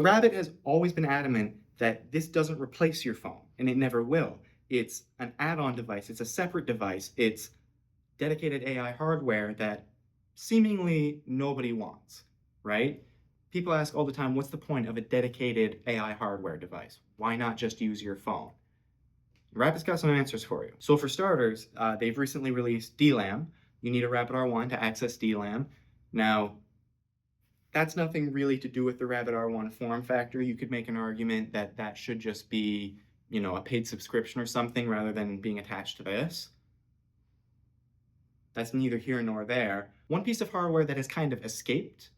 Rabbit has always been adamant that this doesn't replace your phone, and it never will. It's an add-on device. It's a separate device. It's dedicated AI hardware that seemingly nobody wants, right? People ask all the time, what's the point of a dedicated AI hardware device? Why not just use your phone? Rabbit's got some answers for you. So for starters, they've recently released DLAM. You need a Rabbit R1 to access DLAM. Now, that's nothing really to do with the Rabbit R1 form factor. You could make an argument that that should just be, a paid subscription or something rather than being attached to this. That's neither here nor there. One piece of hardware that has kind of escaped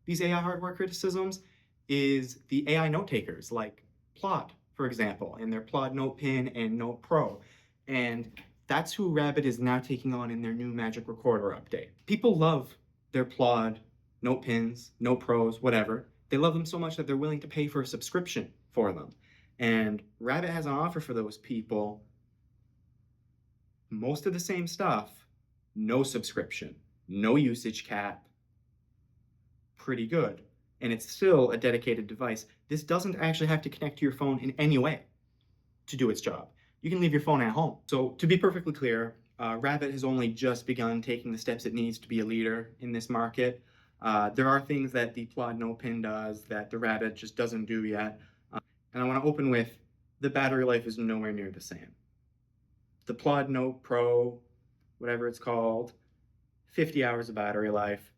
these AI hardware criticisms is the AI note takers like Plaud, for example, and their Plaud Note Pin and Note Pro. And that's who Rabbit is now taking on in their new Magic Recorder update. People love their Plaud Note Pins, Note Pros, whatever. They love them so much that they're willing to pay for a subscription for them. And Rabbit has an offer for those people. Most of the same stuff, no subscription, no usage cap, pretty good. And it's still a dedicated device. This doesn't actually have to connect to your phone in any way to do its job. You can leave your phone at home. So to be perfectly clear, Rabbit has only just begun taking the steps it needs to be a leader in this market. There are things that the Plaud Note Pin does that the Rabbit just doesn't do yet. And I want to open with, the battery life is nowhere near the same. The Plaud Note Pro, whatever it's called, 50 hours of battery life.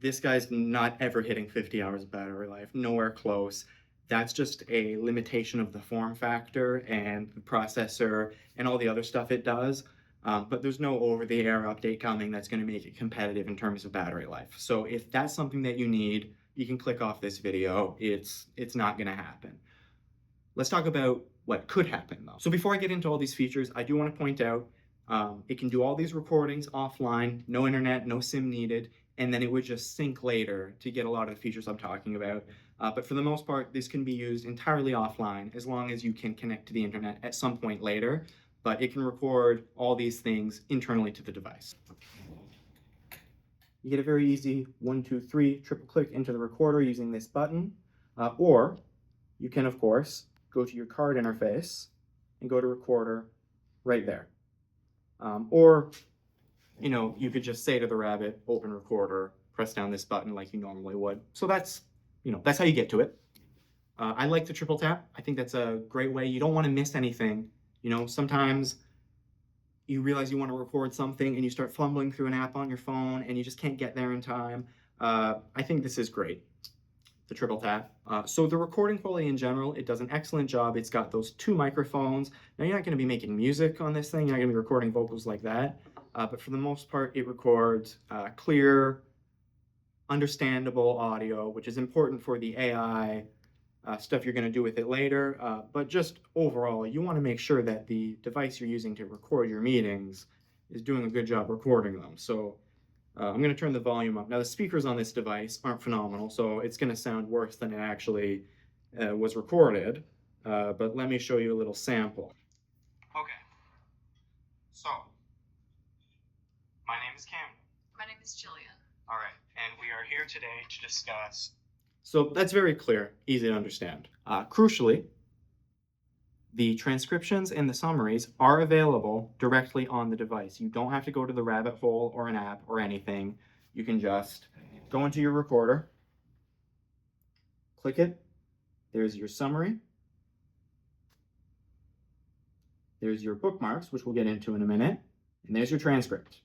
This guy's not ever hitting 50 hours of battery life, nowhere close. That's just a limitation of the form factor and the processor and all the other stuff it does. But there's no over-the-air update coming that's going to make it competitive in terms of battery life. So if that's something that you need, you can click off this video. It's not going to happen. Let's talk about what could happen though. So before I get into all these features, I do want to point out it can do all these recordings offline, no internet, no SIM needed, and then it would just sync later to get a lot of the features I'm talking about. But for the most part, this can be used entirely offline as long as you can connect to the internet at some point later, but it can record all these things internally to the device. You get a very easy 1, 2, 3 triple click into the recorder using this button, or you can, of course, go to your card interface and go to recorder right there. Or, you could just say to the Rabbit, open recorder, press down this button like you normally would. So that's how you get to it. I like the triple tap. I think that's a great way. You don't want to miss anything. Sometimes you realize you want to record something and you start fumbling through an app on your phone and you just can't get there in time. I think this is great, the triple tap. So the recording quality in general, it does an excellent job. It's got those 2 microphones. Now you're not going to be making music on this thing. You're not going to be recording vocals like that. But for the most part, it records clear, understandable audio, which is important for the AI stuff you're going to do with it later. But just overall, you want to make sure that the device you're using to record your meetings is doing a good job recording them. So I'm going to turn the volume up. Now the speakers on this device aren't phenomenal, so it's going to sound worse than it actually was recorded. But let me show you a little sample. Okay, so my name is Cam. My name is Jillian. All right, and we are here today to discuss. So that's very clear, easy to understand. Crucially, the transcriptions and the summaries are available directly on the device. You don't have to go to the rabbit hole or an app or anything. You can just go into your recorder, click it, there's your summary, there's your bookmarks, which we'll get into in a minute, and there's your transcript.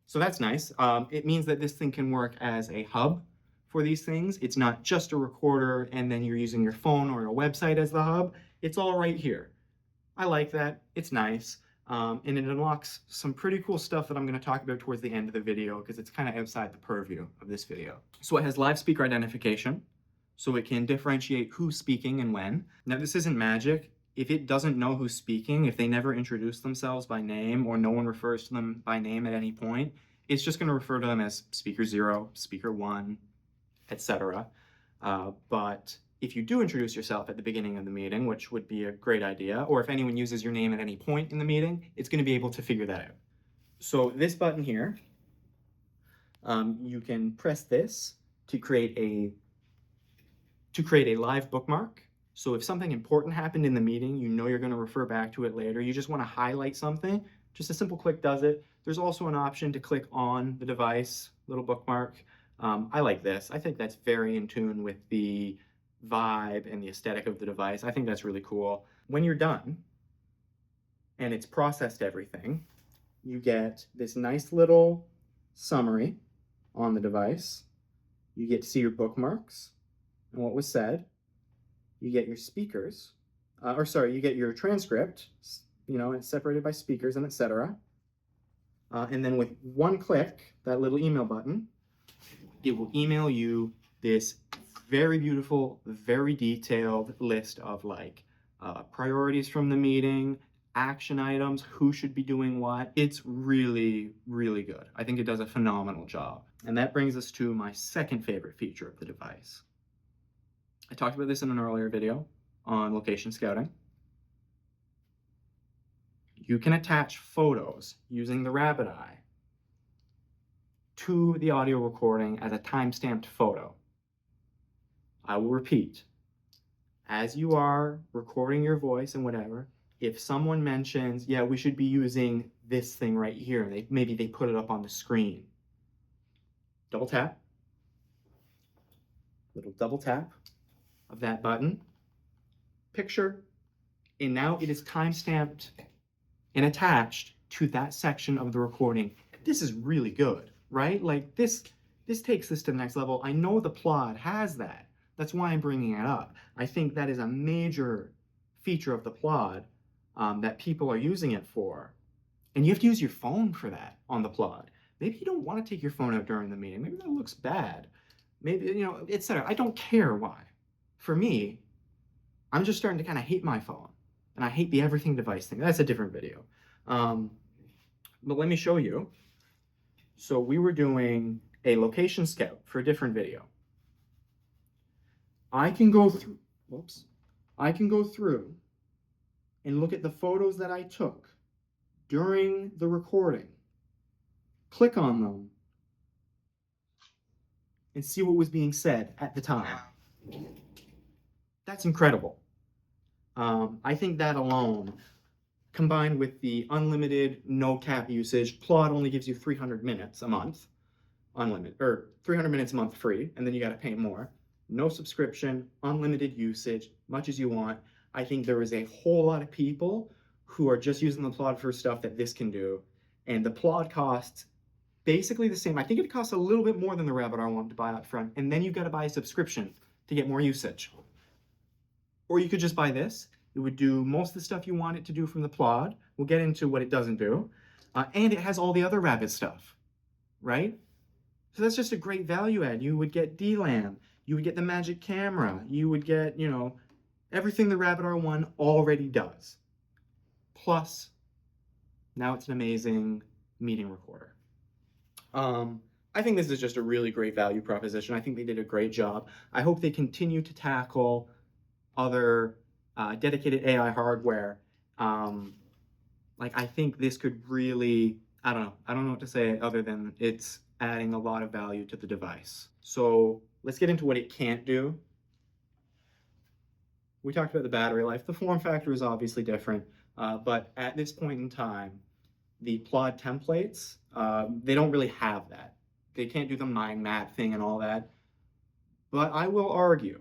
So that's nice. It means that this thing can work as a hub for these things. It's not just a recorder and then you're using your phone or your website as the hub. It's all right here. I like that. It's nice. And it unlocks some pretty cool stuff that I'm going to talk about towards the end of the video because it's kind of outside the purview of this video. So it has live speaker identification, so it can differentiate who's speaking and when. Now this isn't magic. If it doesn't know who's speaking, if they never introduce themselves by name or no one refers to them by name at any point, it's just going to refer to them as speaker 0, speaker 1, etc. But if you do introduce yourself at the beginning of the meeting, which would be a great idea, or if anyone uses your name at any point in the meeting, it's going to be able to figure that out. So this button here, you can press this to create a live bookmark. So if something important happened in the meeting, you know you're going to refer back to it later, you just want to highlight something, just a simple click does it. There's also an option to click on the device, little bookmark. I like this. I think that's very in tune with the vibe and the aesthetic of the device. I think that's really cool. When you're done and it's processed everything, you get this nice little summary on the device. You get to see your bookmarks and what was said. You get your speakers, you get your transcript, it's separated by speakers and etc. And then with one click, that little email button, it will email you this very beautiful, very detailed list of priorities from the meeting, action items, who should be doing what. It's really, really good. I think it does a phenomenal job. And that brings us to my second favorite feature of the device. I talked about this in an earlier video on location scouting. You can attach photos using the rabbit eye to the audio recording as a time-stamped photo. I will repeat, as you are recording your voice and whatever, if someone mentions, yeah, we should be using this thing right here, and maybe they put it up on the screen, double tap, little double tap of that button, picture, and now it is time-stamped and attached to that section of the recording. This is really good, right? Like this takes this to the next level. I know the Plaud has that. That's why I'm bringing it up. I think that is a major feature of the Plaud that people are using it for. And you have to use your phone for that on the Plaud. Maybe you don't want to take your phone out during the meeting. Maybe that looks bad. Maybe, etc. I don't care why. For me, I'm just starting to kind of hate my phone. And I hate the everything device thing. That's a different video. But let me show you. So we were doing a location scout for a different video. I can go through and look at the photos that I took during the recording, click on them, and see what was being said at the time. That's incredible. I think that alone, combined with the unlimited, no cap usage, Plaud only gives you 300 minutes a month, unlimited, or 300 minutes a month free, and then you got to pay more. No subscription, unlimited usage, much as you want. I think there is a whole lot of people who are just using the Plaud for stuff that this can do, and the Plaud costs basically the same. I think it costs a little bit more than the Rabbit R1 to buy up front, and then you've got to buy a subscription to get more usage. Or you could just buy this. It would do most of the stuff you want it to do from the Plaud. We'll get into what it doesn't do. And it has all the other Rabbit stuff, right? So that's just a great value add. You would get DLAM. You would get the Magic Camera. You would get, everything the Rabbit R1 already does. Plus, now it's an amazing meeting recorder. I think this is just a really great value proposition. I think they did a great job. I hope they continue to tackle other dedicated AI hardware. I think this could really, I don't know what to say other than it's adding a lot of value to the device. So let's get into what it can't do. We talked about the battery life. The form factor is obviously different, but at this point in time, the Plaud templates, they don't really have that. They can't do the mind map thing and all that. But I will argue,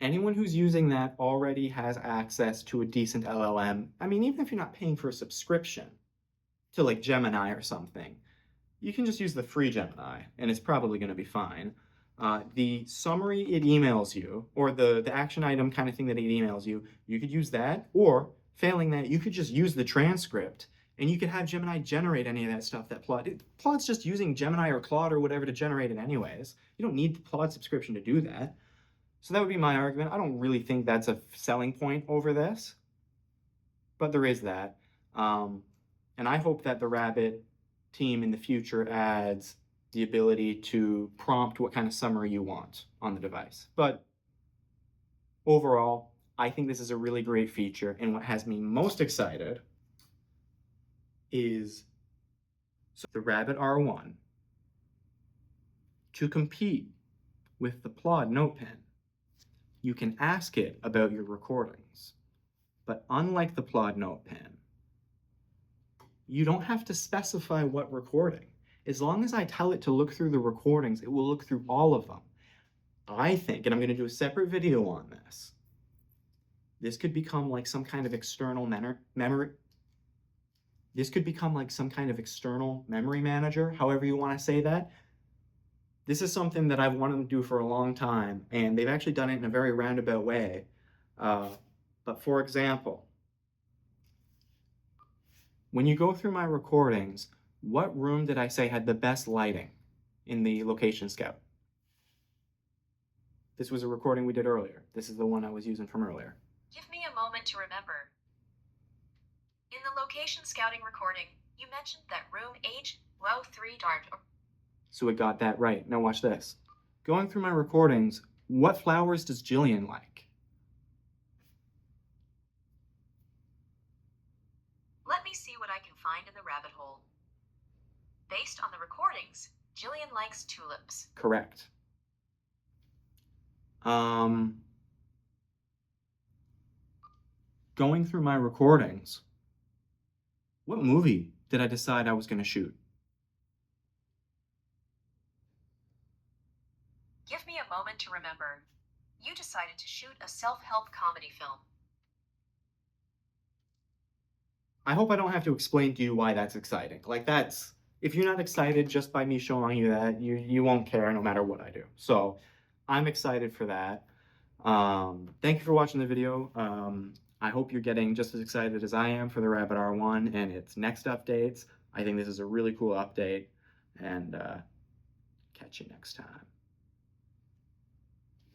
anyone who's using that already has access to a decent LLM. I mean, even if you're not paying for a subscription to Gemini or something, you can just use the free Gemini and it's probably going to be fine. The summary it emails you, or the action item kind of thing that it emails you, you could use that, or failing that, you could just use the transcript and you could have Gemini generate any of that stuff that Plaud's just using Gemini or Claude or whatever to generate it anyways. You don't need the Plaud subscription to do that. So that would be my argument. I don't really think that's a selling point over this, but there is that. And I hope that the Rabbit team in the future adds the ability to prompt what kind of summary you want on the device. But overall, I think this is a really great feature, and what has me most excited is the Rabbit R1 to compete with the Plaud Note Pen. You can ask it about your recordings, but unlike the Plaud Note Pen, you don't have to specify what recording. As long as I tell it to look through the recordings, it will look through all of them. I think, and I'm going to do a separate video on this could become like some kind of external memory. This could become like some kind of external memory manager, however you want to say that. This is something that I've wanted to do for a long time, and they've actually done it in a very roundabout way. But for example, when you go through my recordings, what room did I say had the best lighting in the location scout? This was a recording we did earlier. This is the one I was using from earlier. Give me a moment to remember. In the location scouting recording, you mentioned that room H-3 dart. So it got that right. Now watch this. Going through my recordings, what flowers does Jillian like? Let me see what I can find in the rabbit hole. Based on the recordings, Jillian likes tulips. Correct. Going through my recordings, what movie did I decide I was going to shoot? Give me a moment to remember. You decided to shoot a self-help comedy film. I hope I don't have to explain to you why that's exciting. Like that's, if you're not excited just by me showing you that, you won't care no matter what I do. So I'm excited for that. Thank you for watching the video. I hope you're getting just as excited as I am for the Rabbit R1 and its next updates. I think this is a really cool update, and catch you next time.